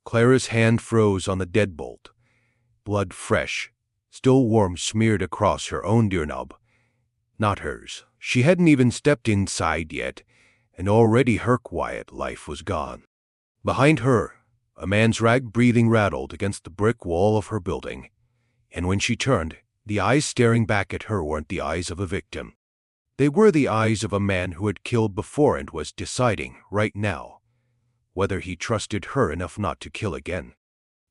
Clara's hand froze on the deadbolt. Blood fresh, still warm, smeared across her own doorknob. Not hers. She hadn't even stepped inside yet, and already her quiet life was gone. Behind her, a man's ragged breathing rattled against the brick wall of her building, and when she turned, the eyes staring back at her weren't the eyes of a victim. They were the eyes of a man who had killed before and was deciding, right now, whether he trusted her enough not to kill again.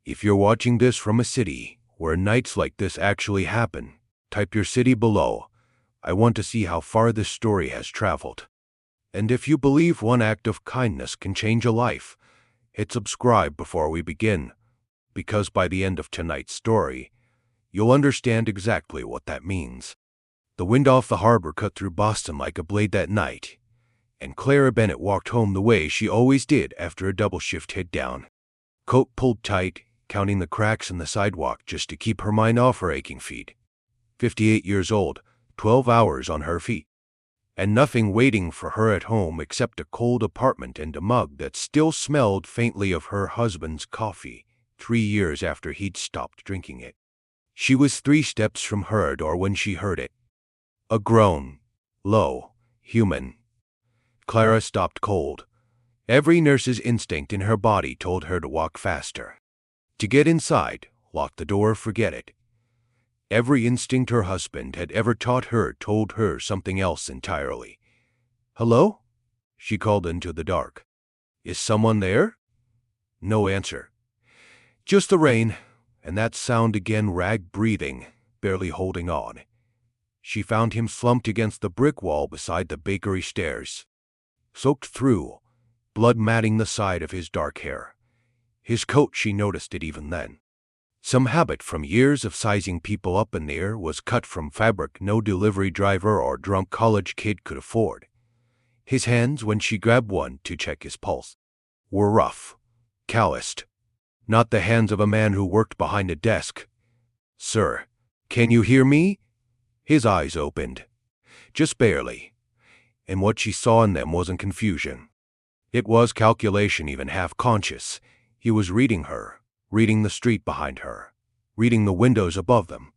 If you're watching this from a city where nights like this actually happen, type your city below. I want to see how far this story has traveled. And if you believe one act of kindness can change a life, hit subscribe before we begin, because by the end of tonight's story, you'll understand exactly what that means. The wind off the harbor cut through Boston like a blade that night, and Clara Bennett walked home the way she always did after a double shift head down. Coat pulled tight, counting the cracks in the sidewalk just to keep her mind off her aching feet. 58 years old, 12 hours on her feet, and nothing waiting for her at home except a cold apartment and a mug that still smelled faintly of her husband's coffee 3 years after he'd stopped drinking it. She was 3 steps from her door when she heard it. A groan. Low. Human. Clara stopped cold. Every nurse's instinct in her body told her to walk faster. To get inside, lock the door, forget it. Every instinct her husband had ever taught her told her something else entirely. "Hello?" she called into the dark. "Is someone there?" No answer. Just the rain, and that sound again, ragged breathing, barely holding on. She found him slumped against the brick wall beside the bakery stairs. Soaked through, blood matting the side of his dark hair. His coat, she noticed it even then. Some habit from years of sizing people up in the air was cut from fabric no delivery driver or drunk college kid could afford. His hands, when she grabbed one to check his pulse, were rough, calloused. Not the hands of a man who worked behind a desk. "Sir, can you hear me?" His eyes opened. Just barely. And what she saw in them wasn't confusion. It was calculation, even half-conscious. He was reading her, reading the street behind her, reading the windows above them.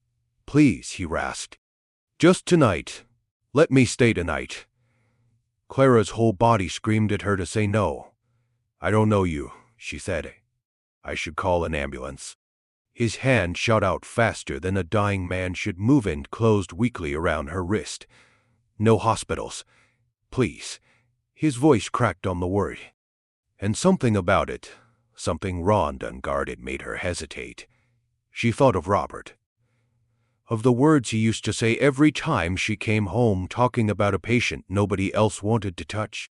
"Please," he rasped. "Just tonight. Let me stay tonight." Clara's whole body screamed at her to say no. "I don't know you," she said. "I should call an ambulance." His hand shot out faster than a dying man should move and closed weakly around her wrist. "No hospitals. Please." His voice cracked on the word. And something about it, something raw and unguarded, made her hesitate. She thought of Robert. Of the words he used to say every time she came home talking about a patient nobody else wanted to touch.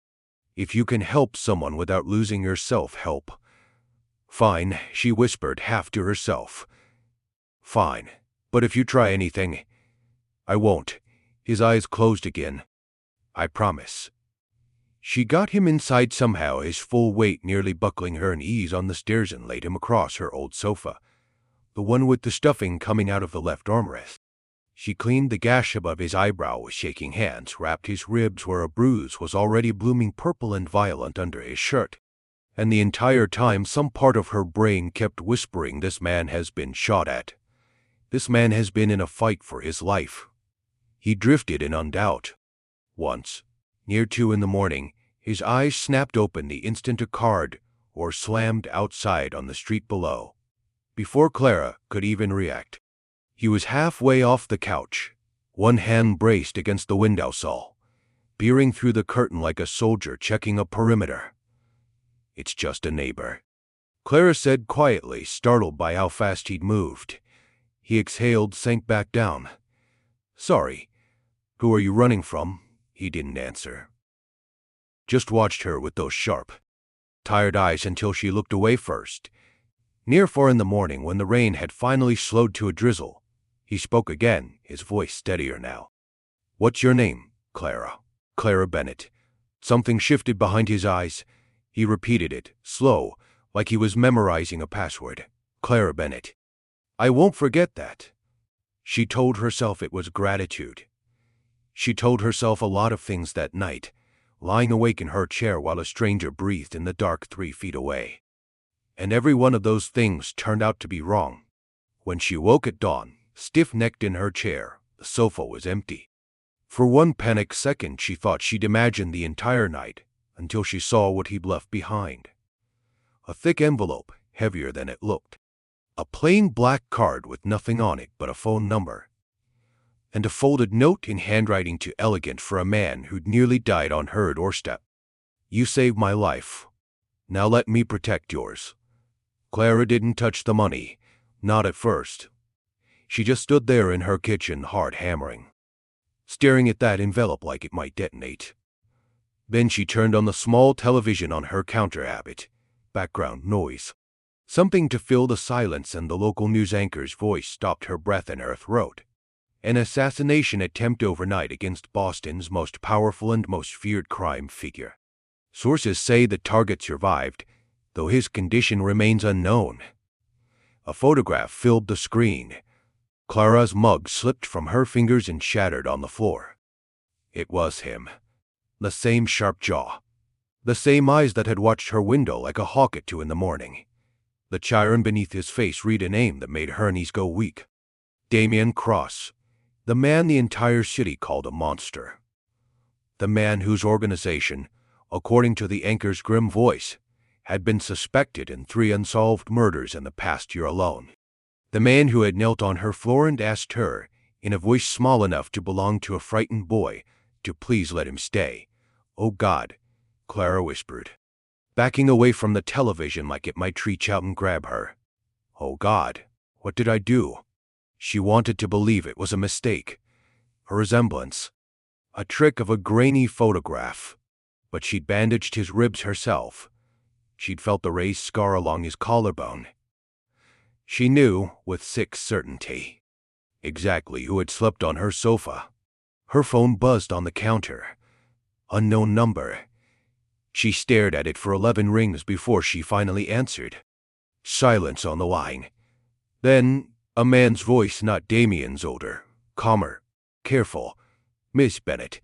"If you can help someone without losing yourself, help." "Fine," she whispered, half to herself. "Fine. But if you try anything—" "I won't." His eyes closed again. "I promise." She got him inside somehow, his full weight nearly buckling her knees on the stairs, and laid him across her old sofa, the one with the stuffing coming out of the left armrest. She cleaned the gash above his eyebrow with shaking hands, wrapped his ribs where a bruise was already blooming purple and violent under his shirt. And the entire time some part of her brain kept whispering, "This man has been shot at. This man has been in a fight for his life." He drifted in undoubt. Once, near 2 in the morning, his eyes snapped open the instant a card or slammed outside on the street below. Before Clara could even react, he was halfway off the couch, one hand braced against the windowsill, peering through the curtain like a soldier checking a perimeter. "It's just a neighbor," Clara said quietly, startled by how fast he'd moved. He exhaled, sank back down. "Sorry. Who are you running from?" He didn't answer. Just watched her with those sharp, tired eyes until she looked away first. Near 4 in the morning, when the rain had finally slowed to a drizzle, he spoke again, his voice steadier now. "What's your name?" "Clara. Clara Bennett." Something shifted behind his eyes. He repeated it, slow, like he was memorizing a password. "Clara Bennett." "I won't forget that." She told herself it was gratitude. She told herself a lot of things that night, lying awake in her chair while a stranger breathed in the dark 3 feet away. And every one of those things turned out to be wrong. When she woke at dawn, stiff-necked in her chair, the sofa was empty. For one panicked second she thought she'd imagined the entire night, until she saw what he'd left behind. A thick envelope, heavier than it looked. A plain black card with nothing on it but a phone number. And a folded note in handwriting too elegant for a man who'd nearly died on her doorstep. You saved my life. Now let me protect yours. Clara didn't touch the money, not at first. She just stood there in her kitchen, heart hammering, staring at that envelope like it might detonate. Then she turned on the small television on her counter habit, background noise. Something to fill the silence, and the local news anchor's voice stopped her breath in her throat. An assassination attempt overnight against Boston's most powerful and most feared crime figure. Sources say the target survived, though his condition remains unknown. A photograph filled the screen. Clara's mug slipped from her fingers and shattered on the floor. It was him. The same sharp jaw. The same eyes that had watched her window like a hawk at 2 in the morning. The chiron beneath his face read a name that made her knees go weak. Damien Cross. The man the entire city called a monster. The man whose organization, according to the anchor's grim voice, had been suspected in 3 unsolved murders in the past year alone. The man who had knelt on her floor and asked her, in a voice small enough to belong to a frightened boy, to please let him stay. "Oh God," Clara whispered, backing away from the television like it might reach out and grab her. "Oh God, what did I do?" She wanted to believe it was a mistake, a resemblance, a trick of a grainy photograph. But she'd bandaged his ribs herself. She'd felt the raised scar along his collarbone. She knew, with sick certainty, exactly who had slept on her sofa. Her phone buzzed on the counter. Unknown number. She stared at it for 11 rings before she finally answered. Silence on the line. Then, a man's voice, not Damien's, older, calmer, careful. "Miss Bennett,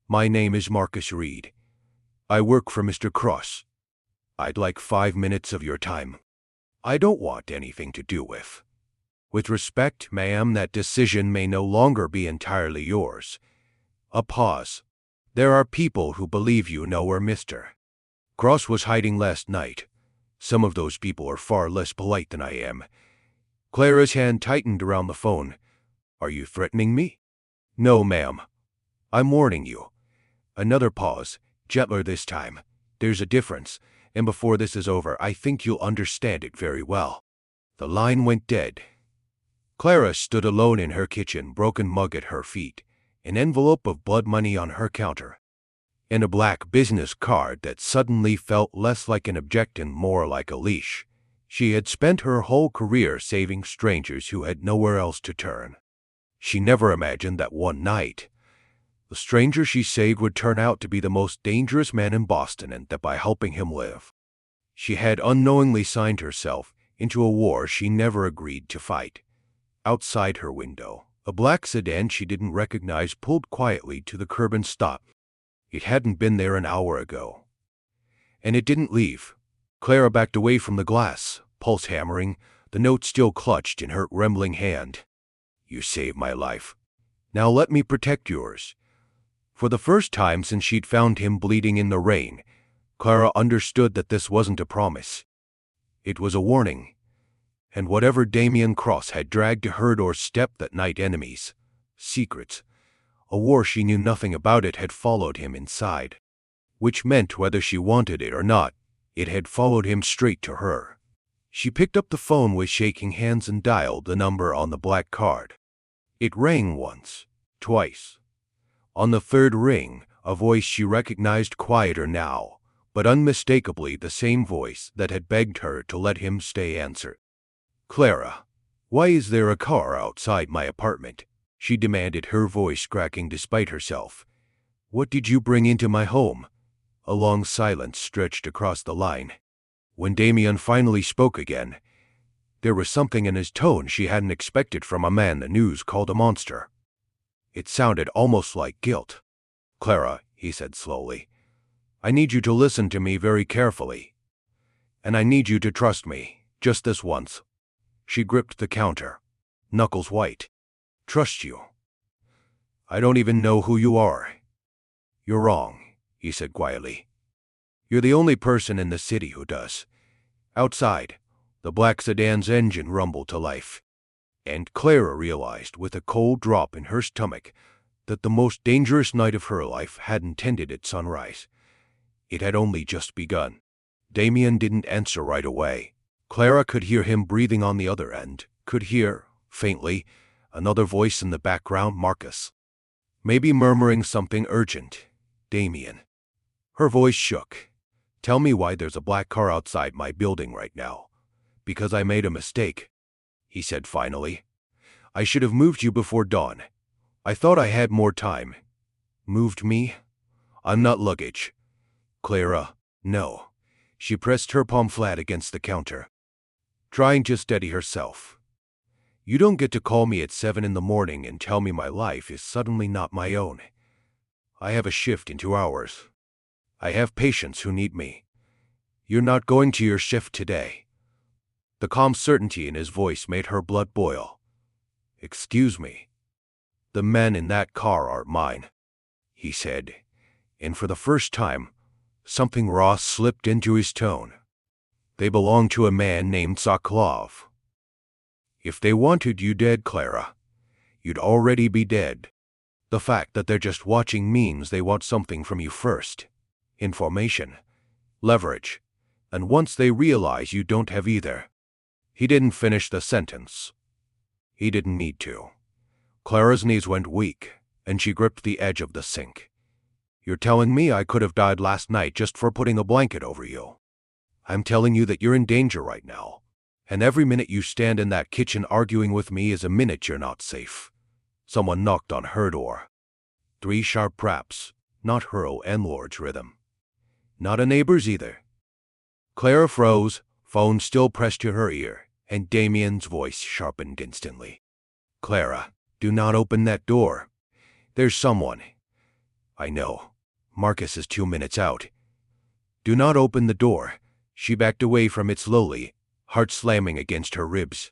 my name is Marcus Reed. I work for Mr. Cross. I'd like 5 minutes of your time. I don't want anything to do with. With respect, ma'am, that decision may no longer be entirely yours." A pause. "There are people who believe you know where Mr. Cross was hiding last night. Some of those people are far less polite than I am." Clara's hand tightened around the phone. "Are you threatening me?" "No, ma'am. I'm warning you." Another pause, gentler this time. "There's a difference, and before this is over, I think you'll understand it very well." The line went dead. Clara stood alone in her kitchen, broken mug at her feet, an envelope of blood money on her counter, and a black business card that suddenly felt less like an object and more like a leash. She had spent her whole career saving strangers who had nowhere else to turn. She never imagined that one night, the stranger she saved would turn out to be the most dangerous man in Boston, and that by helping him live, she had unknowingly signed herself into a war she never agreed to fight. Outside her window, a black sedan she didn't recognize pulled quietly to the curb and stopped. It hadn't been there an hour ago. And it didn't leave. Clara backed away from the glass, pulse hammering, the note still clutched in her trembling hand. "You saved my life. Now let me protect yours." For the first time since she'd found him bleeding in the rain, Clara understood that this wasn't a promise. It was a warning. And whatever Damien Cross had dragged to her doorstep that night, enemies, secrets, a war she knew nothing about, it had followed him inside. Which meant, whether she wanted it or not, it had followed him straight to her. She picked up the phone with shaking hands and dialed the number on the black card. It rang once, twice. On the third ring, a voice she recognized, quieter now, but unmistakably the same voice that had begged her to let him stay, answered. "Clara, why is there a car outside my apartment?" she demanded, her voice cracking despite herself. "What did you bring into my home?" A long silence stretched across the line. When Damien finally spoke again, there was something in his tone she hadn't expected from a man the news called a monster. It sounded almost like guilt. "Clara," he said slowly, "I need you to listen to me very carefully. And I need you to trust me, just this once. She gripped the counter, knuckles white. Trust you? I don't even know who you are. You're wrong, he said quietly. You're the only person in the city who does. Outside, the black sedan's engine rumbled to life, and Clara realized with a cold drop in her stomach that the most dangerous night of her life hadn't ended at sunrise. It had only just begun. Damien didn't answer right away. Clara could hear him breathing on the other end, could hear, faintly, another voice in the background, Marcus. Maybe murmuring something urgent. Damien. Her voice shook. Tell me why there's a black car outside my building right now. Because I made a mistake, he said finally. I should have moved you before dawn. I thought I had more time. Moved me? I'm not luggage. Clara, no. She pressed her palm flat against the counter, trying to steady herself. You don't get to call me at 7 in the morning and tell me my life is suddenly not my own. I have a shift in 2 hours. I have patients who need me. You're not going to your shift today. The calm certainty in his voice made her blood boil. Excuse me. The men in that car aren't mine, he said, and for the first time, something raw slipped into his tone. They belong to a man named Sokolov. If they wanted you dead, Clara, you'd already be dead. The fact that they're just watching means they want something from you first. Information, leverage, and once they realize you don't have either. He didn't finish the sentence. He didn't need to. Clara's knees went weak, and she gripped the edge of the sink. You're telling me I could have died last night just for putting a blanket over you. I'm telling you that you're in danger right now, and every minute you stand in that kitchen arguing with me is a minute you're not safe. Someone knocked on her door. 3 sharp raps, not her landlord's rhythm. Not a neighbor's either. Clara froze, phone still pressed to her ear, and Damien's voice sharpened instantly. Clara, do not open that door. There's someone. I know. Marcus is 2 minutes out. Do not open the door. She backed away from it slowly, heart slamming against her ribs.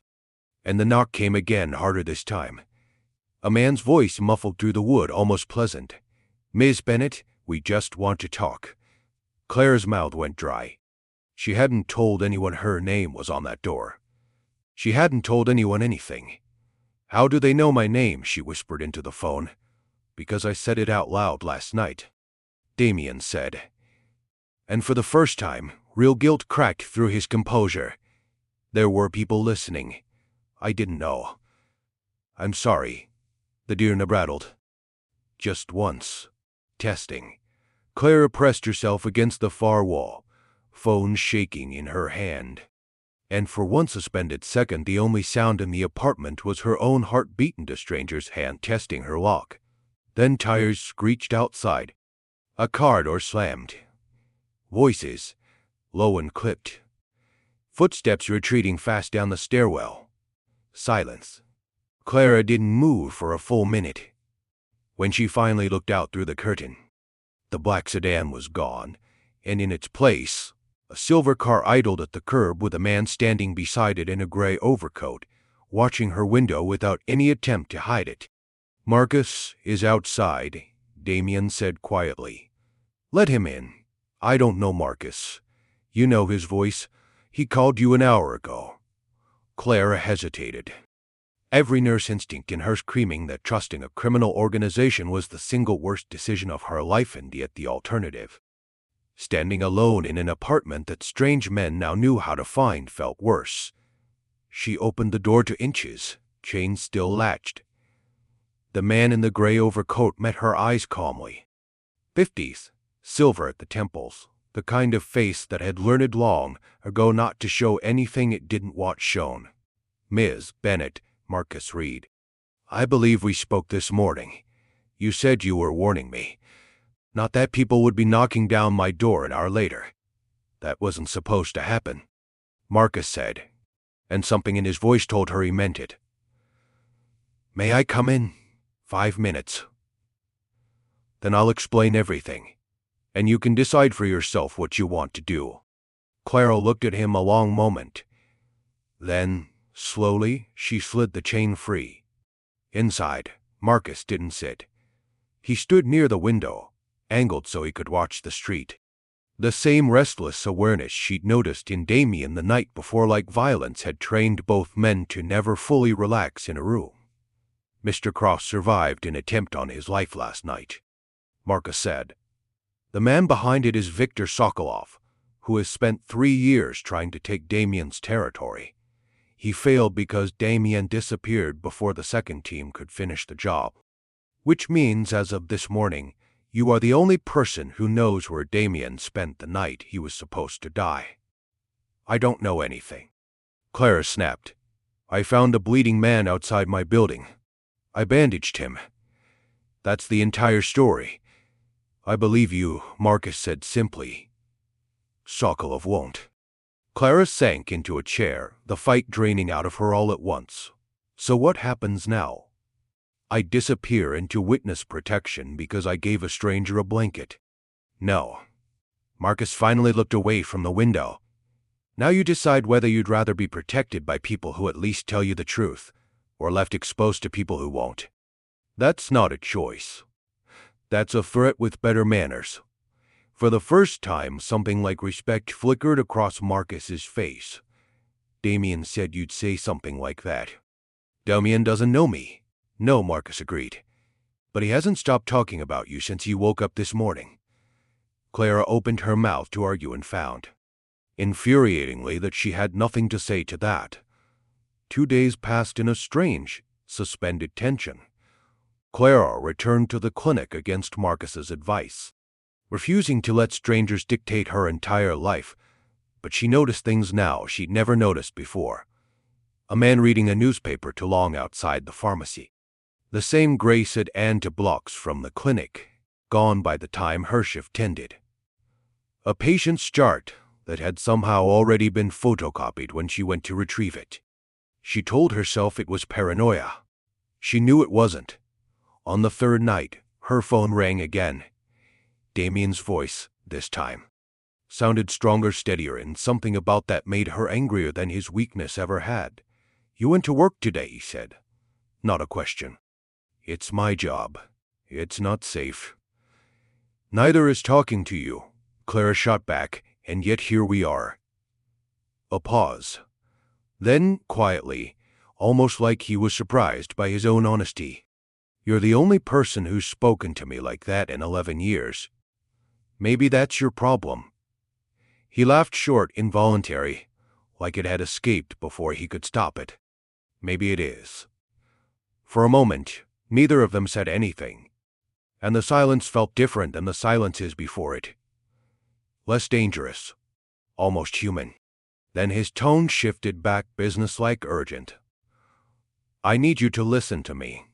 And the knock came again, harder this time. A man's voice muffled through the wood, almost pleasant. Miss Bennett, we just want to talk. Clara's mouth went dry. She hadn't told anyone her name was on that door. She hadn't told anyone anything. How do they know my name? She whispered into the phone. Because I said it out loud last night, Damien said. And for the first time, real guilt cracked through his composure. There were people listening. I didn't know. I'm sorry. The deer brattled. Just once. Testing. Clara pressed herself against the far wall, phone shaking in her hand. And for one suspended second, the only sound in the apartment was her own heart beating to stranger's hand testing her lock. Then tires screeched outside. A car door slammed. Voices, low and clipped. Footsteps retreating fast down the stairwell. Silence. Clara didn't move for a full minute. When she finally looked out through the curtain, the black sedan was gone, and in its place, a silver car idled at the curb with a man standing beside it in a gray overcoat, watching her window without any attempt to hide it. Marcus is outside, Damien said quietly. Let him in. I don't know Marcus. You know his voice. He called you an hour ago. Clara hesitated. Every nurse instinct in her screaming that trusting a criminal organization was the single worst decision of her life, and yet the alternative. Standing alone in an apartment that strange men now knew how to find felt worse. She opened the door to inches, chain still latched. The man in the gray overcoat met her eyes calmly. 50s, silver at the temples, the kind of face that had learned long ago not to show anything it didn't want shown. Ms. Bennett, Marcus Reed. I believe we spoke this morning. You said you were warning me. Not that people would be knocking down my door an hour later. That wasn't supposed to happen, Marcus said, and something in his voice told her he meant it. May I come in? 5 minutes. Then I'll explain everything, and you can decide for yourself what you want to do. Clara looked at him a long moment. Then, slowly, she slid the chain free. Inside, Marcus didn't sit. He stood near the window, angled so he could watch the street. The same restless awareness she'd noticed in Damien the night before, like violence, had trained both men to never fully relax in a room. Mr. Cross survived an attempt on his life last night, Marcus said. The man behind it is Viktor Sokolov, who has spent 3 years trying to take Damien's territory. He failed because Damien disappeared before the second team could finish the job. Which means, as of this morning, you are the only person who knows where Damien spent the night he was supposed to die. I don't know anything. Clara snapped. I found a bleeding man outside my building. I bandaged him. That's the entire story. I believe you, Marcus said simply. Sokolov won't. Clara sank into a chair, the fight draining out of her all at once. So what happens now? I disappear into witness protection because I gave a stranger a blanket. No. Marcus finally looked away from the window. Now you decide whether you'd rather be protected by people who at least tell you the truth, or left exposed to people who won't. That's not a choice. That's a threat with better manners. For the first time, something like respect flickered across Marcus's face. Damien said you'd say something like that. Damien doesn't know me. No, Marcus agreed. But he hasn't stopped talking about you since you woke up this morning. Clara opened her mouth to argue and found, infuriatingly, that she had nothing to say to that. 2 days passed in a strange, suspended tension. Clara returned to the clinic against Marcus's advice, refusing to let strangers dictate her entire life, but she noticed things now she'd never noticed before. A man reading a newspaper too long outside the pharmacy. The same gray sedan 2 blocks from the clinic, gone by the time her shift ended. A patient's chart that had somehow already been photocopied when she went to retrieve it. She told herself it was paranoia. She knew it wasn't. On the 3rd night, her phone rang again. Damien's voice, this time, sounded stronger, steadier, and something about that made her angrier than his weakness ever had. You went to work today, he said. Not a question. It's my job. It's not safe. Neither is talking to you, Clara shot back, and yet here we are. A pause. Then, quietly, almost like he was surprised by his own honesty. You're the only person who's spoken to me like that in 11 years. Maybe that's your problem. He laughed short, involuntary, like it had escaped before he could stop it. Maybe it is. For a moment, neither of them said anything, and the silence felt different than the silences before it. Less dangerous, almost human. Then his tone shifted back, businesslike, urgent. I need you to listen to me.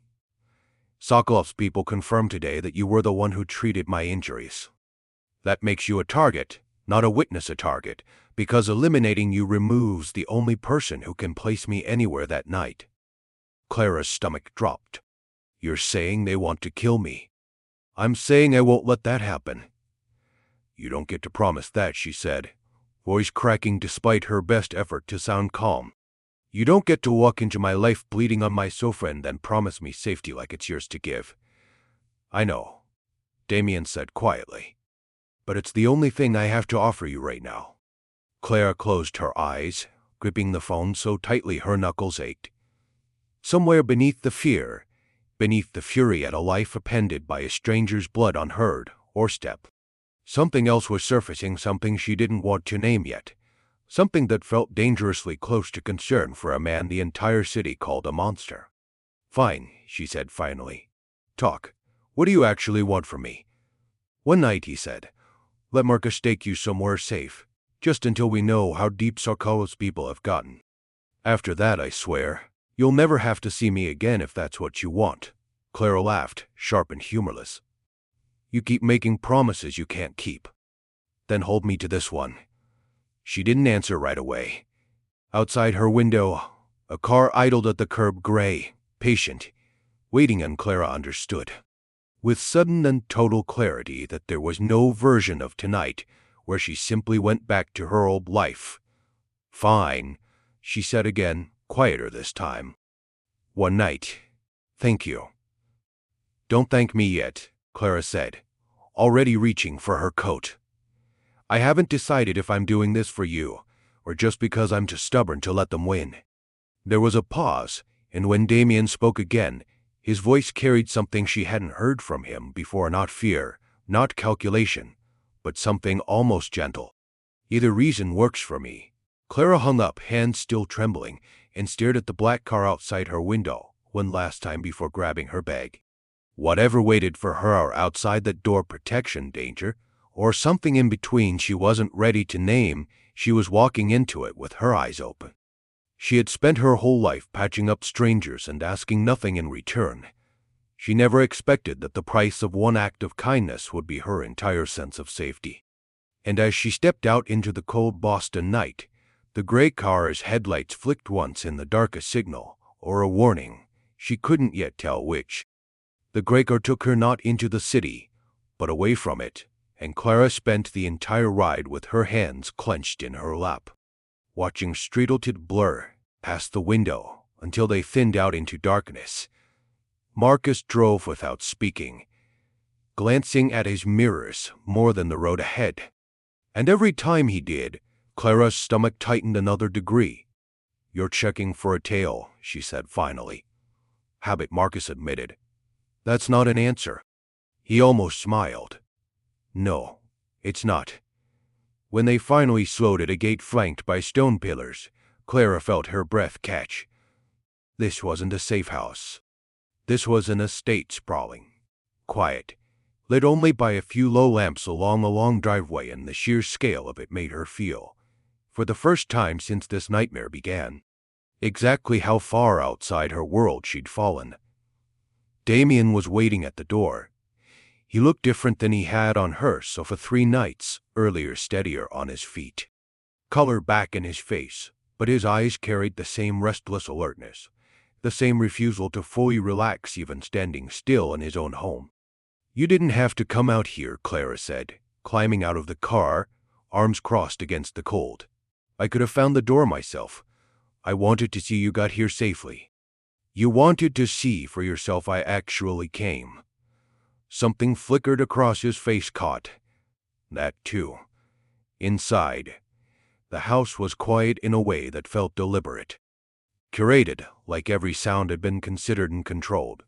Sokolov's people confirmed today that you were the one who treated my injuries. That makes you a target, not a witness a target, because eliminating you removes the only person who can place me anywhere that night. Clara's stomach dropped. You're saying they want to kill me. I'm saying I won't let that happen. You don't get to promise that, she said, voice cracking despite her best effort to sound calm. You don't get to walk into my life bleeding on my sofa and then promise me safety like it's yours to give. I know, Damien said quietly. But it's the only thing I have to offer you right now. Clara closed her eyes, gripping the phone so tightly her knuckles ached. Somewhere beneath the fear, beneath the fury at a life appended by a stranger's blood unheard or step, something else was surfacing, something she didn't want to name yet, something that felt dangerously close to concern for a man the entire city called a monster. Fine, she said finally. Talk. What do you actually want from me? One night, he said, let Marcus take you somewhere safe, just until we know how deep Sokolov's people have gotten. After that, I swear, you'll never have to see me again if that's what you want. Clara laughed, sharp and humorless. You keep making promises you can't keep. Then hold me to this one. She didn't answer right away. Outside her window, a car idled at the curb, gray, patient, waiting, and Clara understood, with sudden and total clarity, that there was no version of tonight where she simply went back to her old life. "Fine," she said again, quieter this time. "One night. Thank you." "Don't thank me yet," Clara said, already reaching for her coat. "I haven't decided if I'm doing this for you, or just because I'm too stubborn to let them win." There was a pause, and when Damien spoke again, his voice carried something she hadn't heard from him before. Not fear, not calculation, but something almost gentle. "Either reason works for me." Clara hung up, hands still trembling, and stared at the black car outside her window one last time before grabbing her bag. Whatever waited for her outside that door, protection, danger, or something in between she wasn't ready to name, she was walking into it with her eyes open. She had spent her whole life patching up strangers and asking nothing in return. She never expected that the price of one act of kindness would be her entire sense of safety. And as she stepped out into the cold Boston night, the gray car's headlights flicked once in the dark, a signal or a warning. She couldn't yet tell which. The gray car took her not into the city, but away from it, and Clara spent the entire ride with her hands clenched in her lap, watching streetlights blur past the window until they thinned out into darkness. Marcus drove without speaking, glancing at his mirrors more than the road ahead. And every time he did, Clara's stomach tightened another degree. "You're checking for a tail," she said finally. "Habit," Marcus admitted. "That's not an answer." He almost smiled. "No, it's not." When they finally slowed at a gate flanked by stone pillars, Clara felt her breath catch. This wasn't a safe house. This was an estate, sprawling, quiet, lit only by a few low lamps along a long driveway, and the sheer scale of it made her feel, for the first time since this nightmare began, exactly how far outside her world she'd fallen. Damien was waiting at the door. He looked different than he had on her so for 3 nights earlier, steadier on his feet, color back in his face, but his eyes carried the same restless alertness, the same refusal to fully relax even standing still in his own home. "You didn't have to come out here," Clara said, climbing out of the car, arms crossed against the cold. "I could have found the door myself. I wanted to see you got here safely." "You wanted to see for yourself I actually came." Something flickered across his face, caught that too. Inside, the house was quiet in a way that felt deliberate, curated, like every sound had been considered and controlled.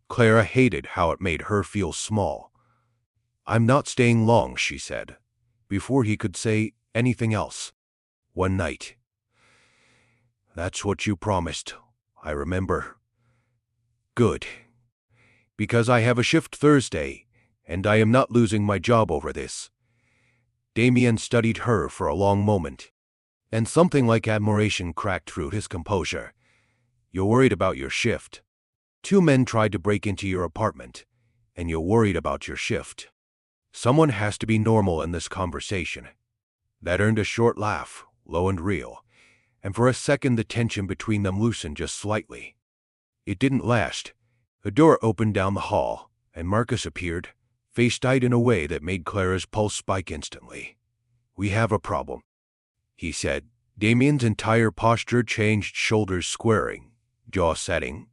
Clara hated how it made her feel small. "I'm not staying long," she said, before he could say anything else. "One night." "That's what you promised, I remember." "Good. Because I have a shift Thursday, and I am not losing my job over this." Damien studied her for a long moment, and something like admiration cracked through his composure. "You're worried about your shift. 2 men tried to break into your apartment, and you're worried about your shift. Someone has to be normal in this conversation." That earned a short laugh, low and real, and for a second the tension between them loosened just slightly. It didn't last. A door opened down the hall, and Marcus appeared, face-dyed in a way that made Clara's pulse spike instantly. "We have a problem," he said. Damien's entire posture changed, shoulders squaring, jaw setting,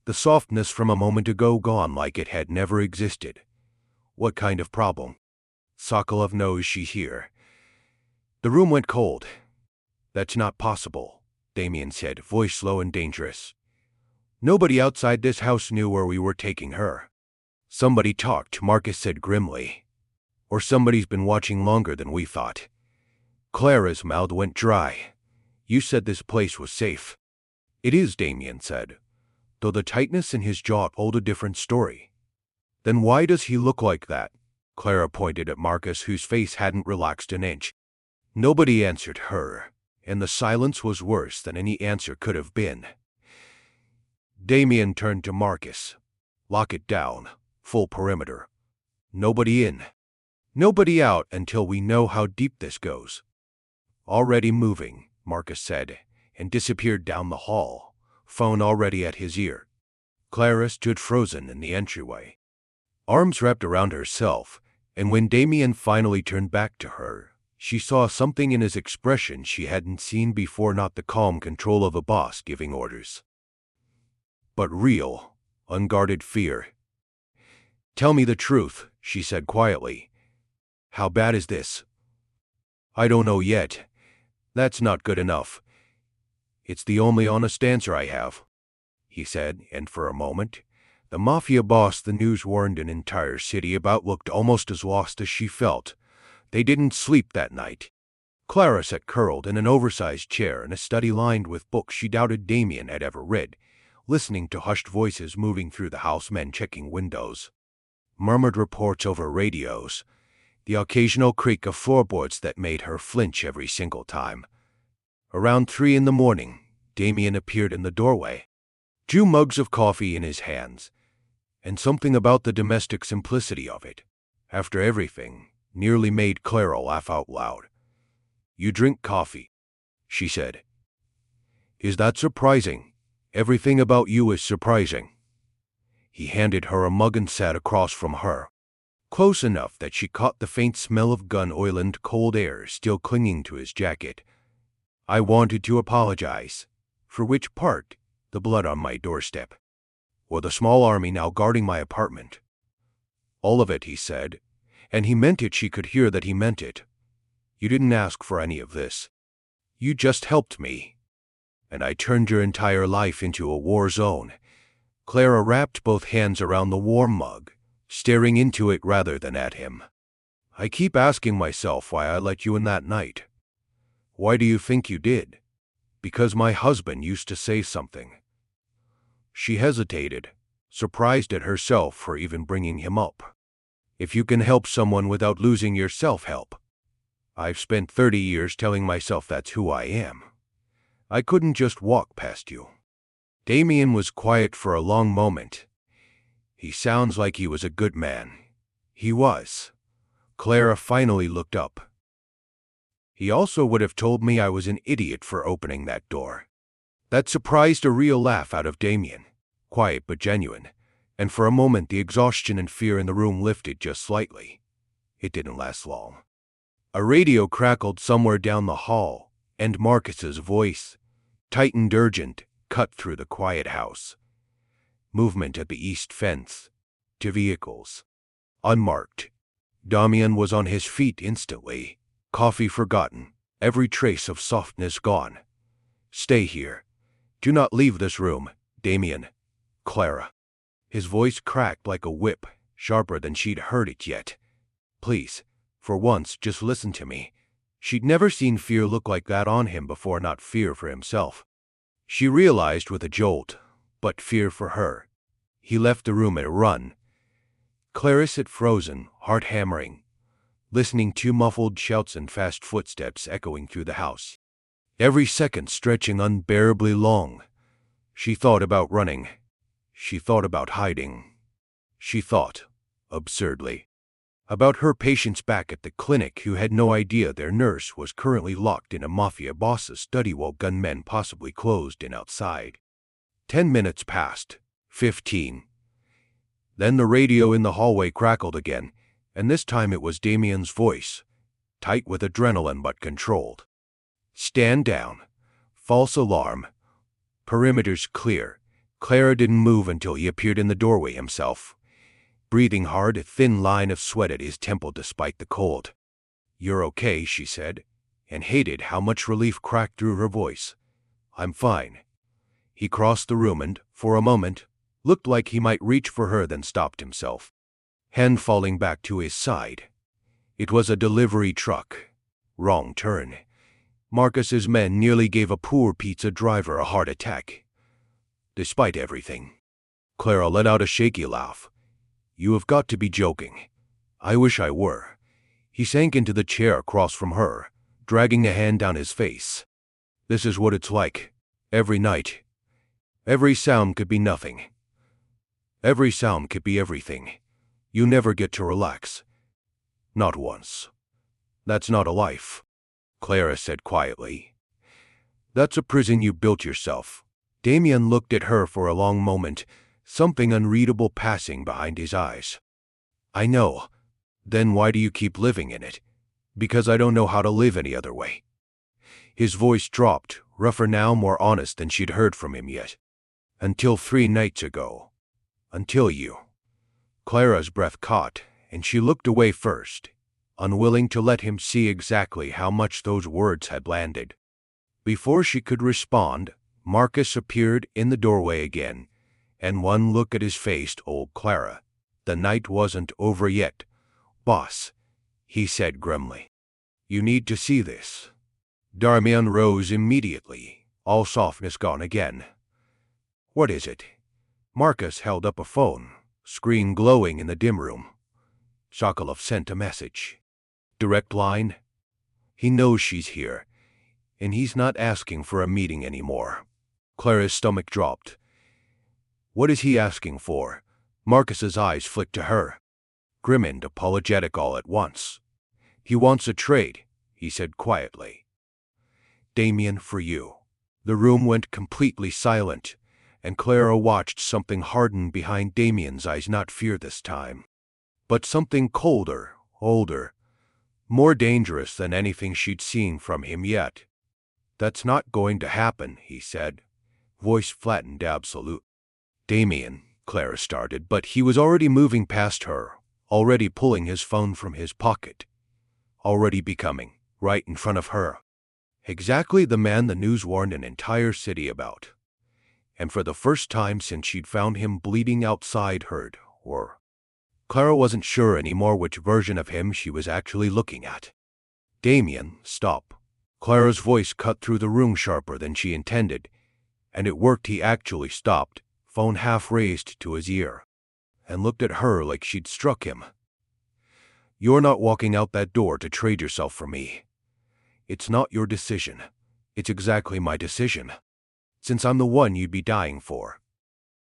the softness from a moment ago gone like it had never existed. "What kind of problem?" "Sokolov knows she's here." The room went cold. "That's not possible," Damien said, voice low and dangerous. "Nobody outside this house knew where we were taking her." "Somebody talked," Marcus said grimly. "Or somebody's been watching longer than we thought." Clara's mouth went dry. "You said this place was safe." "It is," Damien said, though the tightness in his jaw told a different story. "Then why does he look like that?" Clara pointed at Marcus, whose face hadn't relaxed an inch. Nobody answered her, and the silence was worse than any answer could have been. Damien turned to Marcus. "Lock it down. Full perimeter. Nobody in. Nobody out until we know how deep this goes." "Already moving," Marcus said, and disappeared down the hall, phone already at his ear. Clara stood frozen in the entryway, arms wrapped around herself, And when Damien finally turned back to her, she saw something in his expression she hadn't seen before, not the calm control of a boss giving orders, but real, unguarded fear. "Tell me the truth," she said quietly. "How bad is this?" "I don't know yet. That's not good enough. It's the only honest answer I have," he said, and for a moment, the Mafia Boss the news warned an entire city about looked almost as lost as she felt. They didn't sleep that night. Clara sat curled in an oversized chair in a study lined with books she doubted Damien had ever read, listening to hushed voices moving through the house, men checking windows, murmured reports over radios, the occasional creak of floorboards that made her flinch every single time. Around 3 in the morning, Damien appeared in the doorway, 2 mugs of coffee in his hands, and something about the domestic simplicity of it, after everything, nearly made Clara laugh out loud. "You drink coffee," she said. "Is that surprising? Everything about you is surprising." He handed her a mug and sat across from her, close enough that she caught the faint smell of gun oil and cold air still clinging to his jacket. "I wanted to apologize." "For which part? The blood on my doorstep, or the small army now guarding my apartment?" "All of it," he said, and he meant it. She could hear that he meant it. "You didn't ask for any of this. You just helped me, and I turned your entire life into a war zone." Clara wrapped both hands around the warm mug, staring into it rather than at him. "I keep asking myself why I let you in that night. Why do you think you did?" "Because my husband used to say something." She hesitated, surprised at herself for even bringing him up. "If you can help someone without losing yourself, help." "I've spent 30 years telling myself that's who I am. I couldn't just walk past you." Damien was quiet for a long moment. "He sounds like he was a good man." He was. Clara finally looked up. "He also would have told me I was an idiot for opening that door." That surprised a real laugh out of Damien, quiet but genuine, and for a moment the exhaustion and fear in the room lifted just slightly. It didn't last long. A radio crackled somewhere down the hall, and Marcus's voice, tightened, urgent, cut through the quiet house. Movement at the east fence. 2 vehicles. Unmarked. Damien was on his feet instantly. Coffee forgotten. Every trace of softness gone. "Stay here. Do not leave this room, Damien." "Clara." His voice cracked like a whip, sharper than she'd heard it yet. "Please, for once, just listen to me." She'd never seen fear look like that on him before, not fear for himself. She realized with a jolt, but fear for her. He left the room at a run. Clara sat frozen, heart hammering, listening to muffled shouts and fast footsteps echoing through the house, every second stretching unbearably long. She thought about running. She thought about hiding. She thought, absurdly, about her patients back at the clinic who had no idea their nurse was currently locked in a Mafia Boss's study while gunmen possibly closed in outside. 10 minutes passed. 15. Then the radio in the hallway crackled again, and this time it was Damien's voice, tight with adrenaline but controlled. "Stand down. False alarm. Perimeter's clear." Clara didn't move until he appeared in the doorway himself, breathing hard, a thin line of sweat at his temple despite the cold. "You're okay," she said, and hated how much relief cracked through her voice. "I'm fine." He crossed the room and, for a moment, looked like he might reach for her, then stopped himself, hand falling back to his side. It was a delivery truck. Wrong turn. Marcus's men nearly gave a poor pizza driver a heart attack. Despite everything. Clara let out a shaky laugh. "You have got to be joking." "I wish I were." He sank into the chair across from her, dragging a hand down his face. "This is what it's like. Every night. Every sound could be nothing. Every sound could be everything. You never get to relax. Not once. That's not a life," Clara said quietly. "That's a prison you built yourself." Damien looked at her for a long moment, something unreadable passing behind his eyes. "I know. Then why do you keep living in it? Because I don't know how to live any other way. His voice dropped, rougher now, more honest than she'd heard from him yet. Until 3 nights ago. Until you. Clara's breath caught, and she looked away first, unwilling to let him see exactly how much those words had landed. Before she could respond, Marcus appeared in the doorway again, and one look at his face told Clara, the night wasn't over yet. Boss, he said grimly. You need to see this. Damian rose immediately, all softness gone again. What is it? Marcus held up a phone, screen glowing in the dim room. Sokolov sent a message. Direct line. He knows she's here, and he's not asking for a meeting anymore. Clara's stomach dropped. What is he asking for? Marcus's eyes flicked to her. Grim and apologetic all at once. He wants a trade, he said quietly. Damian, for you. The room went completely silent, and Clara watched something harden behind Damian's eyes, not fear this time, but something colder, older, more dangerous than anything she'd seen from him yet. That's not going to happen, he said, voice flattened absolute. Damian, Clara started, but he was already moving past her, already pulling his phone from his pocket, already becoming, right in front of her, exactly the man the news warned an entire city about. And for the first time since she'd found him bleeding outside heard, or Clara wasn't sure anymore which version of him she was actually looking at. Damian, stop. Clara's voice cut through the room sharper than she intended, and it worked. He actually stopped, phone half raised to his ear, and looked at her like she'd struck him. You're not walking out that door to trade yourself for me. It's not your decision. It's exactly my decision. Since I'm the one you'd be dying for.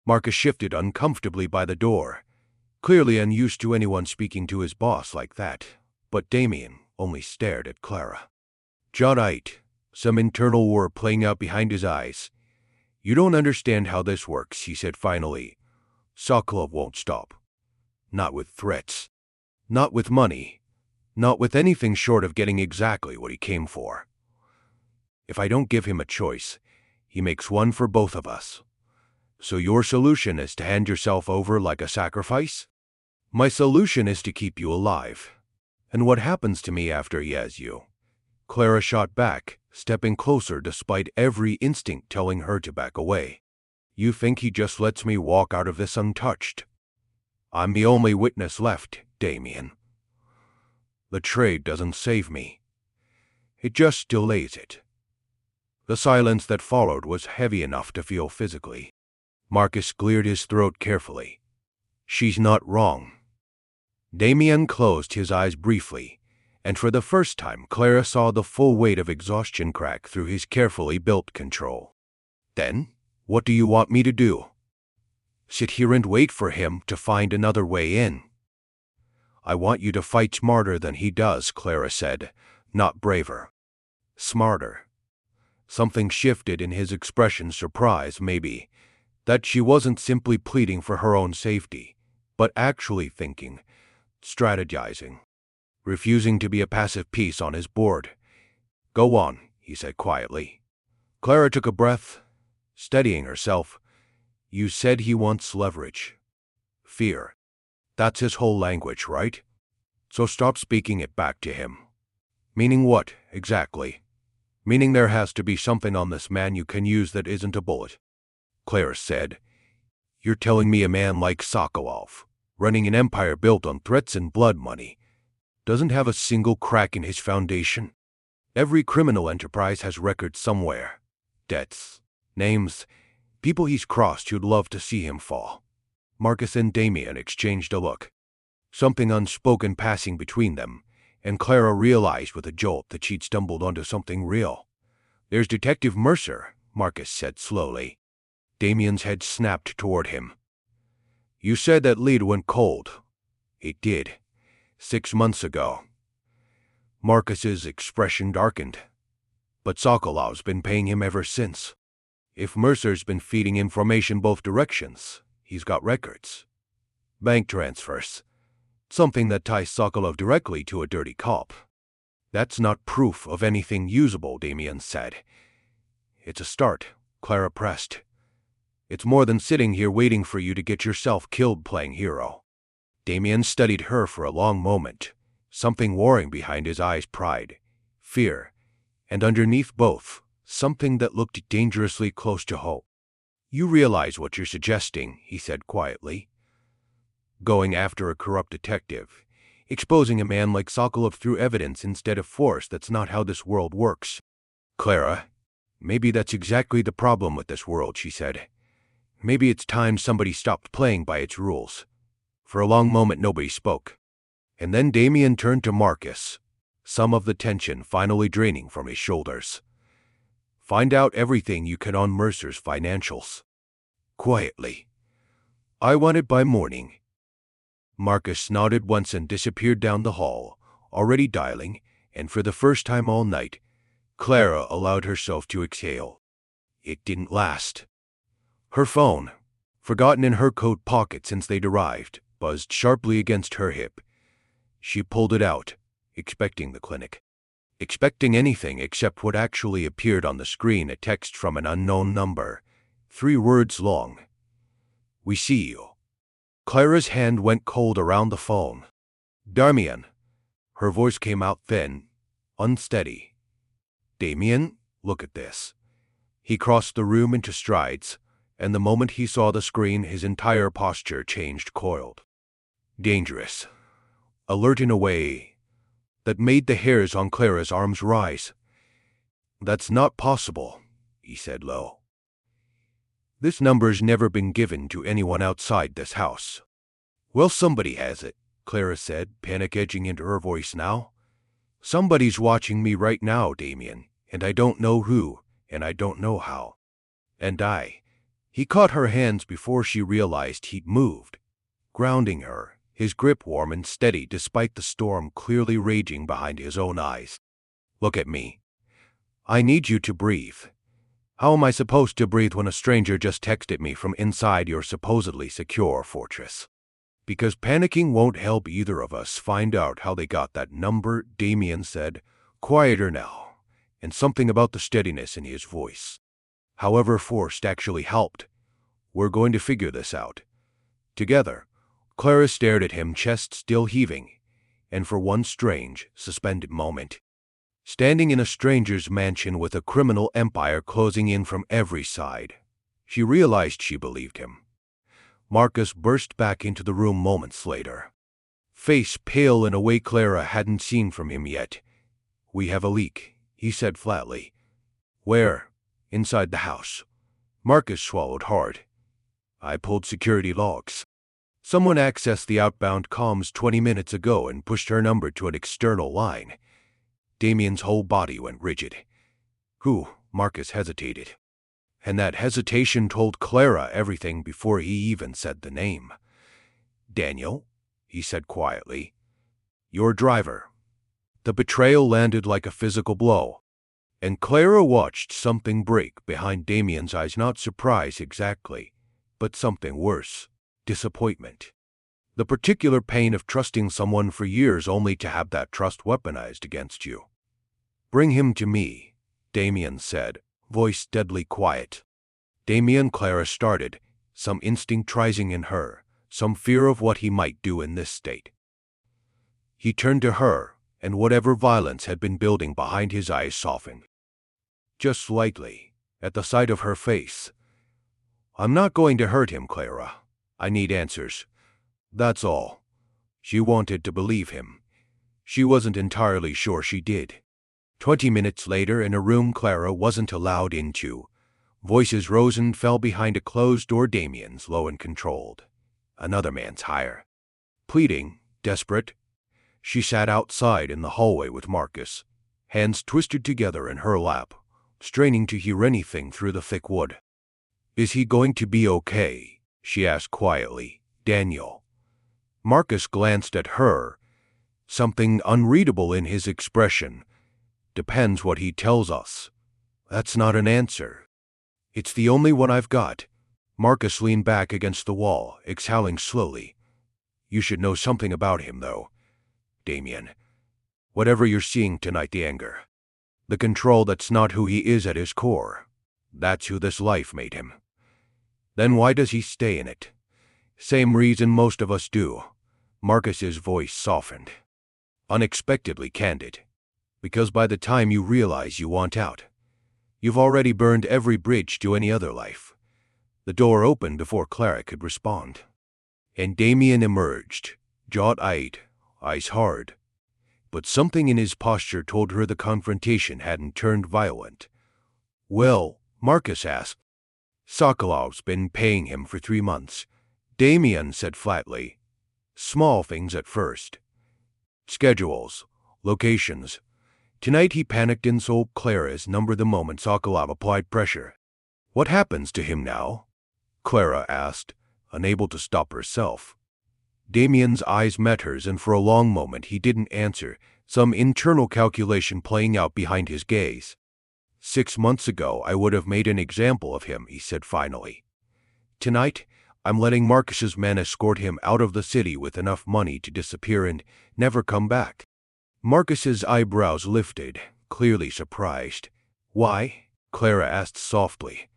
Marcus shifted uncomfortably by the door, clearly unused to anyone speaking to his boss like that, but Damian only stared at Clara. Jadeite, some internal war playing out behind his eyes. You don't understand how this works, he said finally. Sokolov won't stop. Not with threats. Not with money. Not with anything short of getting exactly what he came for. If I don't give him a choice, he makes one for both of us. So your solution is to hand yourself over like a sacrifice? My solution is to keep you alive. And what happens to me after he has you? Clara shot back, stepping closer despite every instinct telling her to back away. You think he just lets me walk out of this untouched? I'm the only witness left, Damian. The trade doesn't save me. It just delays it. The silence that followed was heavy enough to feel physically. Marcus cleared his throat carefully. She's not wrong. Damian closed his eyes briefly, and for the first time Clara saw the full weight of exhaustion crack through his carefully built control. Then, what do you want me to do? Sit here and wait for him to find another way in? I want you to fight smarter than he does, Clara said, not braver. Smarter. Something shifted in his expression, surprise, maybe, that she wasn't simply pleading for her own safety, but actually thinking, strategizing, refusing to be a passive piece on his board. Go on, he said quietly. Clara took a breath, steadying herself. You said he wants leverage. Fear. That's his whole language, right? So stop speaking it back to him. Meaning what, exactly? Meaning there has to be something on this man you can use that isn't a bullet. Clara said, You're telling me a man like Sokolov, running an empire built on threats and blood money, doesn't have a single crack in his foundation? Every criminal enterprise has records somewhere. Debts, names, people he's crossed who'd love to see him fall. Marcus and Damian exchanged a look, something unspoken passing between them, and Clara realized with a jolt that she'd stumbled onto something real. There's Detective Mercer, Marcus said slowly. Damian's head snapped toward him. You said that lead went cold. It did. 6 months ago. Marcus's expression darkened. But Sokolov's been paying him ever since. If Mercer's been feeding information both directions, he's got records. Bank transfers. something that ties Sokolov directly to a dirty cop. That's not proof of anything usable, Damien said. It's a start, Clara pressed. It's more than sitting here waiting for you to get yourself killed playing hero. Damien studied her for a long moment, something warring behind his eyes: pride, fear, and underneath both, something that looked dangerously close to hope. You realize what you're suggesting, he said quietly. Going after a corrupt detective, exposing a man like Sokolov through evidence instead of force. That's not how this world works. Clara, maybe that's exactly the problem with this world, she said. Maybe it's time somebody stopped playing by its rules. For a long moment nobody spoke. And then Damien turned to Marcus, some of the tension finally draining from his shoulders. Find out everything you can on Mercer's financials. Quietly. I want it by morning. Marcus nodded once and disappeared down the hall, already dialing, and for the first time all night, Clara allowed herself to exhale. It didn't last. Her phone, forgotten in her coat pocket since they'd arrived, buzzed sharply against her hip. She pulled it out, expecting the clinic. Expecting anything except what actually appeared on the screen: a text from an unknown number, 3 words long. We see you. Clara's hand went cold around the phone. Damien. Her voice came out thin, unsteady. Damien, look at this. He crossed the room into strides, and the moment he saw the screen his entire posture changed, coiled. Dangerous. Alert in a way that made the hairs on Clara's arms rise. That's not possible, he said low. This number's never been given to anyone outside this house. Well, somebody has it, Clara said, panic edging into her voice now. Somebody's watching me right now, Damien, and I don't know who, and I don't know how. And He caught her hands before she realized he'd moved, grounding her, his grip warm and steady despite the storm clearly raging behind his own eyes. Look at me. I need you to breathe. How am I supposed to breathe when a stranger just texted me from inside your supposedly secure fortress? Because panicking won't help either of us find out how they got that number, Damien said, quieter now, and something about the steadiness in his voice, however forced, actually helped. We're going to figure this out. Together. Clara stared at him, chest still heaving, and for one strange, suspended moment, standing in a stranger's mansion with a criminal empire closing in from every side, she realized she believed him. Marcus burst back into the room moments later, face pale in a way Clara hadn't seen from him yet. We have a leak, he said flatly. Where? Inside the house. Marcus swallowed hard. I pulled security logs. Someone accessed the outbound comms 20 minutes ago and pushed her number to an external line. Damien's whole body went rigid. Who? Marcus hesitated. And that hesitation told Clara everything before he even said the name. Daniel, he said quietly. Your driver. The betrayal landed like a physical blow, and Clara watched something break behind Damien's eyes, not surprise exactly, but something worse. Disappointment. The particular pain of trusting someone for years only to have that trust weaponized against you. Bring him to me, Damien said, voice deadly quiet. Damien, Clara started, some instinct rising in her, some fear of what he might do in this state. He turned to her, and whatever violence had been building behind his eyes softened. Just slightly, at the sight of her face. I'm not going to hurt him, Clara. I need answers. That's all. She wanted to believe him. She wasn't entirely sure she did. 20 minutes later, in a room Clara wasn't allowed into, voices rose and fell behind a closed door. Damien's low and controlled. Another man's higher. Pleading, desperate, she sat outside in the hallway with Marcus, hands twisted together in her lap, straining to hear anything through the thick wood. Is he going to be okay? She asked quietly. Daniel. Marcus glanced at her, something unreadable in his expression. Depends what he tells us. That's not an answer. It's the only one I've got. Marcus leaned back against the wall, exhaling slowly. You should know something about him, though, Damien. Whatever you're seeing tonight, the anger, the control, that's not who he is at his core. That's who this life made him. Then why does he stay in it? Same reason most of us do. Marcus's voice softened, unexpectedly candid. Because by the time you realize you want out, you've already burned every bridge to any other life. The door opened before Clara could respond, and Damien emerged, jaw-eyed, eyes hard. But something in his posture told her the confrontation hadn't turned violent. Well, Marcus asked. Sokolov's been paying him for 3 months, Damien said flatly. Small things at first. Schedules, locations. Tonight he panicked and sold Clara's number the moment Sokolov applied pressure. What happens to him now? Clara asked, unable to stop herself. Damien's eyes met hers, and for a long moment he didn't answer, some internal calculation playing out behind his gaze. 6 months ago I would have made an example of him, he said finally. Tonight, I'm letting Marcus's men escort him out of the city with enough money to disappear and never come back. Marcus's eyebrows lifted, clearly surprised. Why? Clara asked softly.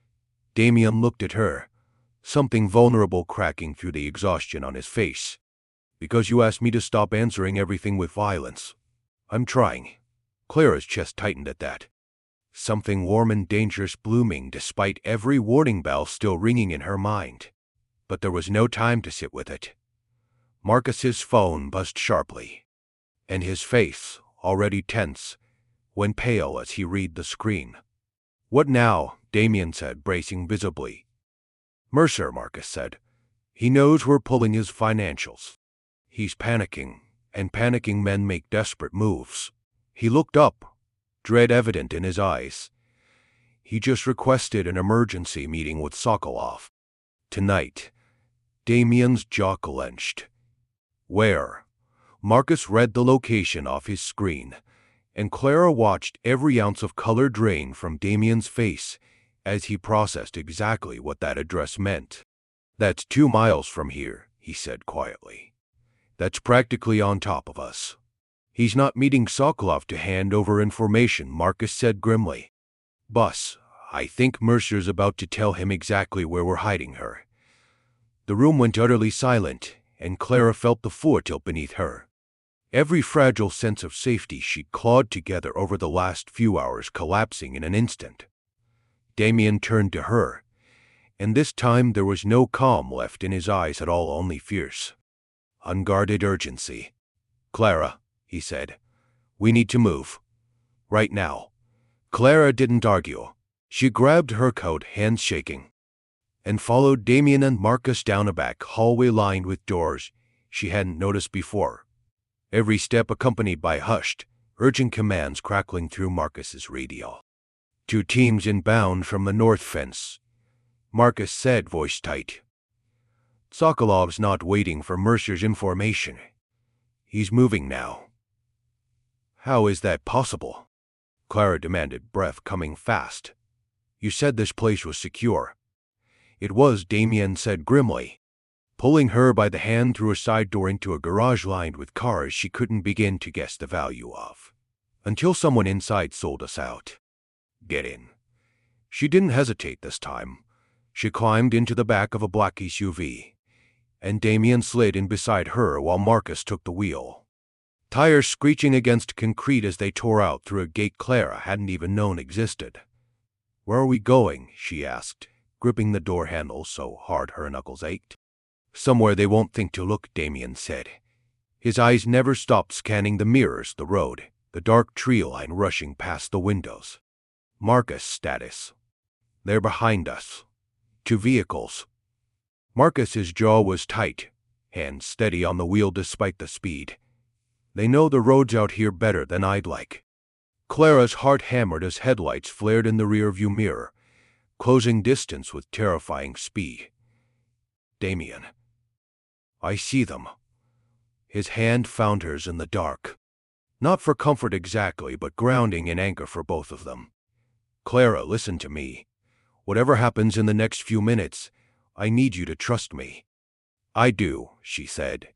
Damien looked at her, something vulnerable cracking through the exhaustion on his face. Because you asked me to stop answering everything with violence. I'm trying. Clara's chest tightened at that. Something warm and dangerous blooming despite every warning bell still ringing in her mind. But there was no time to sit with it. Marcus's phone buzzed sharply, and his face, already tense, went pale as he read the screen. What now? Damien said, bracing visibly. Mercer, Marcus said. He knows we're pulling his financials. He's panicking, and panicking men make desperate moves. He looked up, dread evident in his eyes. He just requested an emergency meeting with Sokolov. Tonight. Damien's jaw clenched. Where? Marcus read the location off his screen, and Clara watched every ounce of color drain from Damien's face as he processed exactly what that address meant. That's 2 miles from here, he said quietly. That's practically on top of us. He's not meeting Sokolov to hand over information, Marcus said grimly. Boss, I think Mercer's about to tell him exactly where we're hiding her. The room went utterly silent, and Clara felt the floor tilt beneath her. Every fragile sense of safety she'd clawed together over the last few hours collapsing in an instant. Damien turned to her, and this time there was no calm left in his eyes at all, only fierce, unguarded urgency. Clara, he said, we need to move. Right now. Clara didn't argue. She grabbed her coat, hands shaking, and followed Damien and Marcus down a back hallway lined with doors she hadn't noticed before. Every step accompanied by hushed, urgent commands crackling through Marcus's radio. 2 teams inbound from the north fence, Marcus said, voice tight. Sokolov's not waiting for Mercer's information. He's moving now. How is that possible? Clara demanded, breath coming fast. You said this place was secure. It was, Damien said grimly, pulling her by the hand through a side door into a garage lined with cars she couldn't begin to guess the value of. Until someone inside sold us out. Get in. She didn't hesitate this time. She climbed into the back of a black SUV, and Damien slid in beside her while Marcus took the wheel. Tires screeching against concrete as they tore out through a gate Clara hadn't even known existed. Where are we going? She asked, gripping the door handle so hard her knuckles ached. Somewhere they won't think to look, Damien said. His eyes never stopped scanning the mirrors, the road, the dark tree line rushing past the windows. Marcus, status. They're behind us. 2 vehicles. Marcus's jaw was tight, hands steady on the wheel despite the speed. They know the roads out here better than I'd like. Clara's heart hammered as headlights flared in the rearview mirror, closing distance with terrifying speed. Damien. I see them. His hand found hers in the dark. Not for comfort exactly, but grounding and anchor for both of them. Clara, listen to me. Whatever happens in the next few minutes, I need you to trust me. I do, she said,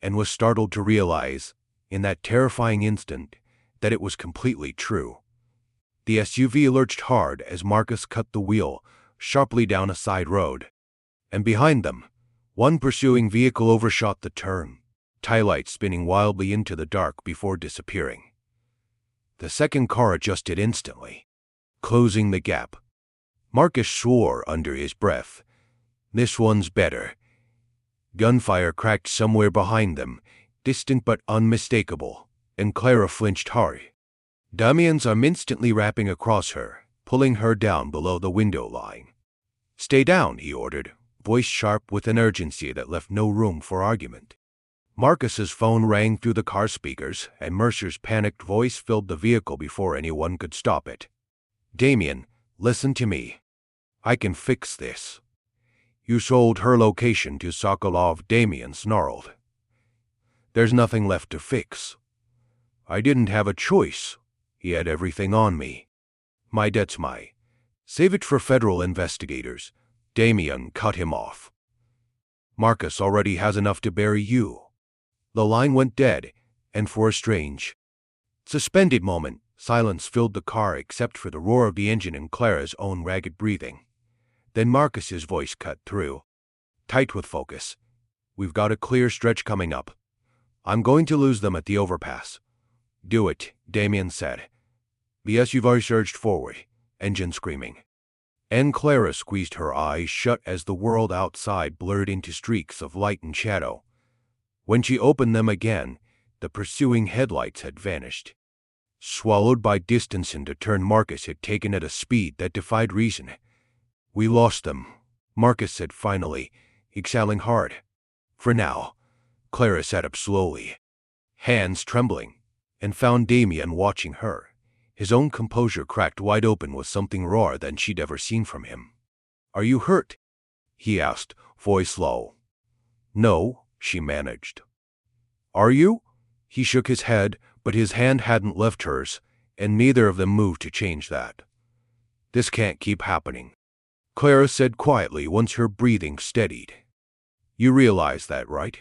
and was startled to realize, in that terrifying instant, that it was completely true. The SUV lurched hard as Marcus cut the wheel sharply down a side road, and behind them, one pursuing vehicle overshot the turn, taillights spinning wildly into the dark before disappearing. The second car adjusted instantly, closing the gap. Marcus swore under his breath, "This one's better." Gunfire cracked somewhere behind them, distant but unmistakable, and Clara flinched hard. Damian's arm instantly wrapping across her, pulling her down below the window line. "Stay down," he ordered, voice sharp with an urgency that left no room for argument. Marcus's phone rang through the car speakers, and Mercer's panicked voice filled the vehicle before anyone could stop it. "Damian, listen to me. I can fix this." "You sold her location to Sokolov," Damian snarled. "There's nothing left to fix." "I didn't have a choice. He had everything on me." "My debt's mine. Save it for federal investigators." Damian cut him off. "Marcus already has enough to bury you." The line went dead, and for a strange, suspended moment, silence filled the car except for the roar of the engine and Clara's own ragged breathing. Then Marcus's voice cut through. "Tight with focus. We've got a clear stretch coming up. I'm going to lose them at the overpass." "Do it," Damian said. The SUV surged forward, engine screaming. And Clara squeezed her eyes shut as the world outside blurred into streaks of light and shadow. When she opened them again, the pursuing headlights had vanished, swallowed by distance and a turn Marcus had taken at a speed that defied reason. "We lost them," Marcus said finally, exhaling hard. "For now." Clara sat up slowly, hands trembling, and found Damian watching her, his own composure cracked wide open with something rawer than she'd ever seen from him. "Are you hurt?" he asked, voice low. "No," she managed. "Are you?" He shook his head, but his hand hadn't left hers, and neither of them moved to change that. "This can't keep happening," Clara said quietly once her breathing steadied. "You realize that, right?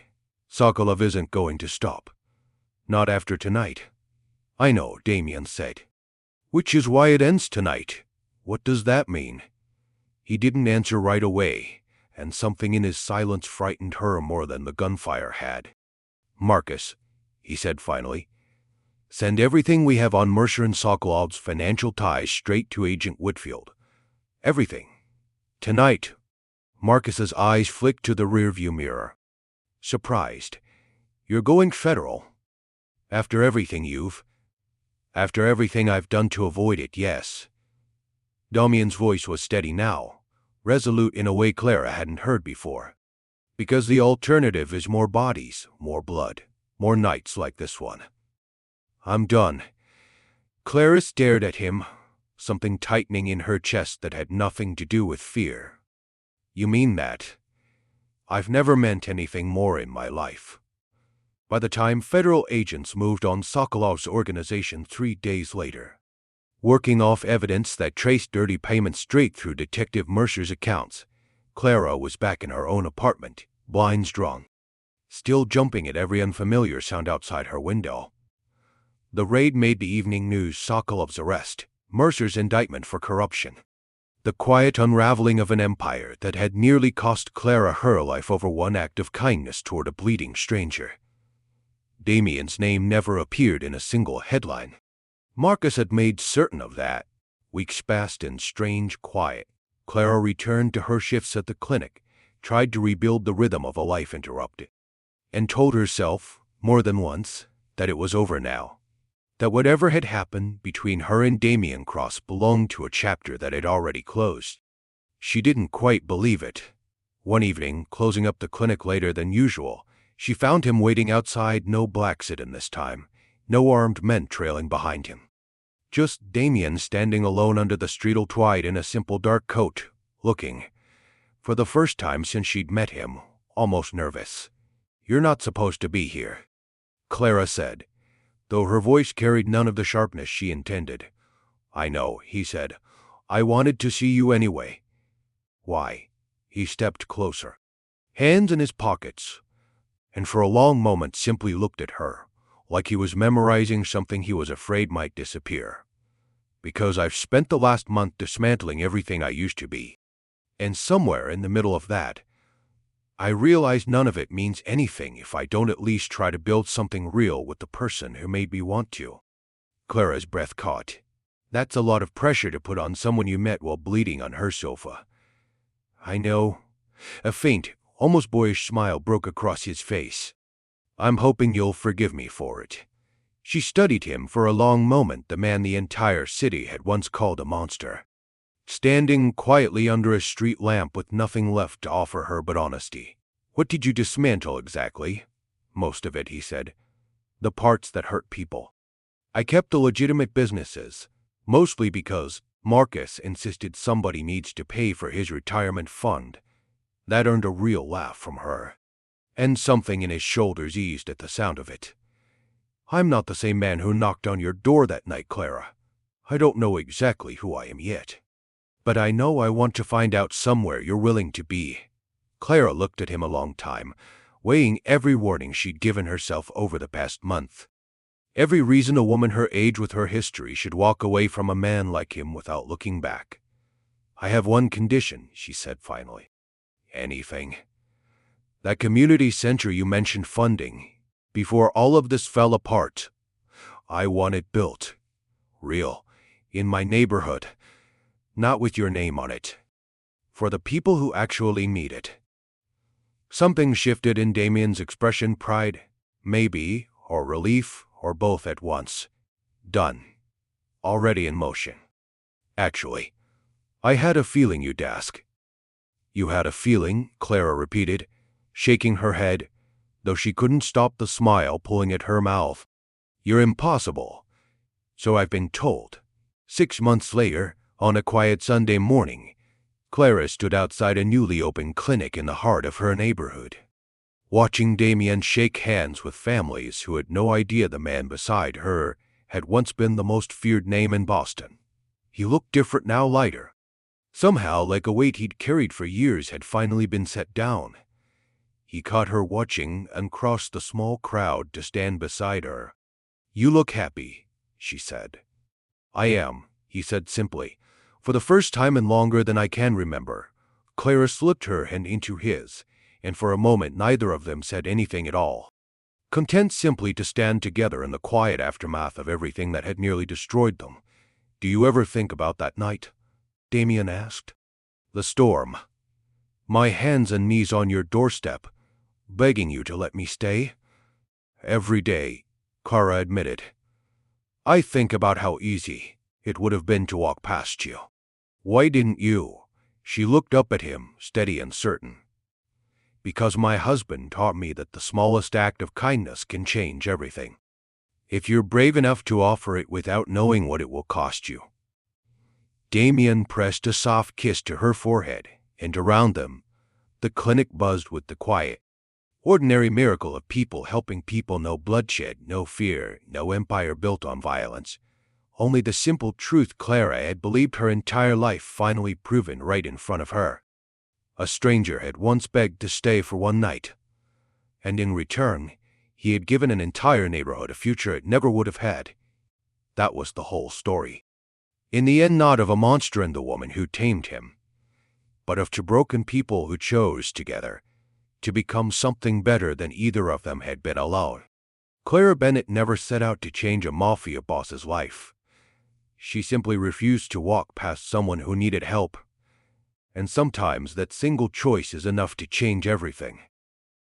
Sokolov isn't going to stop. Not after tonight." "I know," Damian said. "Which is why it ends tonight." "What does that mean?" He didn't answer right away, and something in his silence frightened her more than the gunfire had. "Marcus," he said finally, "send everything we have on Mercer and Sokolov's financial ties straight to Agent Whitfield. Everything. Tonight." Marcus's eyes flicked to the rearview mirror. Surprised. "You're going federal?" After everything I've done to avoid it, yes." Damian's voice was steady now, resolute in a way Clara hadn't heard before. "Because the alternative is more bodies, more blood, more nights like this one. I'm done." Clara stared at him, something tightening in her chest that had nothing to do with fear. "You mean that?" "I've never meant anything more in my life." By the time federal agents moved on Sokolov's organization 3 days later, working off evidence that traced dirty payments straight through Detective Mercer's accounts, Clara was back in her own apartment, blinds drawn, still jumping at every unfamiliar sound outside her window. The raid made the evening news: Sokolov's arrest, Mercer's indictment for corruption. The quiet unraveling of an empire that had nearly cost Clara her life over one act of kindness toward a bleeding stranger. Damian's name never appeared in a single headline. Marcus had made certain of that. Weeks passed in strange quiet. Clara returned to her shifts at the clinic, tried to rebuild the rhythm of a life interrupted, and told herself, more than once, that it was over now. That whatever had happened between her and Damian Cross belonged to a chapter that had already closed. She didn't quite believe it. One evening, closing up the clinic later than usual, she found him waiting outside, no black sedan this time, no armed men trailing behind him. Just Damian standing alone under the streetel twilight in a simple dark coat, looking, for the first time since she'd met him, almost nervous. "You're not supposed to be here," Clara said, though her voice carried none of the sharpness she intended. "I know," he said. "I wanted to see you anyway." "Why?" He stepped closer, hands in his pockets. and for a long moment simply looked at her, like he was memorizing something he was afraid might disappear. Because I've spent the last month dismantling everything I used to be. And somewhere in the middle of that, I realize none of it means anything if I don't at least try to build something real with the person who made me want to. Clara's breath caught. That's a lot of pressure to put on someone you met while bleeding on her sofa. I know. A faint, almost boyish smile broke across his face. I'm hoping you'll forgive me for it. She studied him for a long moment, the man the entire city had once called a monster. Standing quietly under a street lamp with nothing left to offer her but honesty. What did you dismantle exactly? Most of it, he said. The parts that hurt people. I kept the legitimate businesses, mostly because Marcus insisted somebody needs to pay for his retirement fund. That earned a real laugh from her. And something in his shoulders eased at the sound of it. I'm not the same man who knocked on your door that night, Clara. I don't know exactly who I am yet. But I know I want to find out somewhere you're willing to be. Clara looked at him a long time, weighing every warning she'd given herself over the past month. Every reason a woman her age with her history should walk away from a man like him without looking back. I have one condition, she said finally. Anything. That community center you mentioned funding, before all of this fell apart. I want it built. Real. In my neighborhood. Not with your name on it. For the people who actually need it. Something shifted in Damien's expression, pride, maybe, or relief, or both at once. Done. Already in motion. Actually, I had a feeling you'd ask. You had a feeling, Clara repeated, shaking her head, though she couldn't stop the smile pulling at her mouth. You're impossible. So I've been told. 6 months later, on a quiet Sunday morning, Clara stood outside a newly opened clinic in the heart of her neighborhood, watching Damien shake hands with families who had no idea the man beside her had once been the most feared name in Boston. He looked different now, lighter. Somehow, like a weight he'd carried for years had finally been set down. He caught her watching and crossed the small crowd to stand beside her. You look happy, she said. I am, he said simply. For the first time in longer than I can remember, Clara slipped her hand into his, and for a moment neither of them said anything at all. Content simply to stand together in the quiet aftermath of everything that had nearly destroyed them. Do you ever think about that night? Damien asked. The storm. My hands and knees on your doorstep, begging you to let me stay? Every day, Clara admitted. I think about how easy it would have been to walk past you. Why didn't you? She looked up at him, steady and certain. Because my husband taught me that the smallest act of kindness can change everything. If you're brave enough to offer it without knowing what it will cost you. Damien pressed a soft kiss to her forehead, and around them, the clinic buzzed with the quiet, ordinary miracle of people helping people. No bloodshed, no fear, no empire built on violence. Only the simple truth Clara had believed her entire life finally proven right in front of her. A stranger had once begged to stay for one night, and in return, he had given an entire neighborhood a future it never would have had. That was the whole story. In the end, not of a monster and the woman who tamed him, but of two broken people who chose together to become something better than either of them had been alone. Clara Bennett never set out to change a mafia boss's life. She simply refused to walk past someone who needed help. And sometimes that single choice is enough to change everything.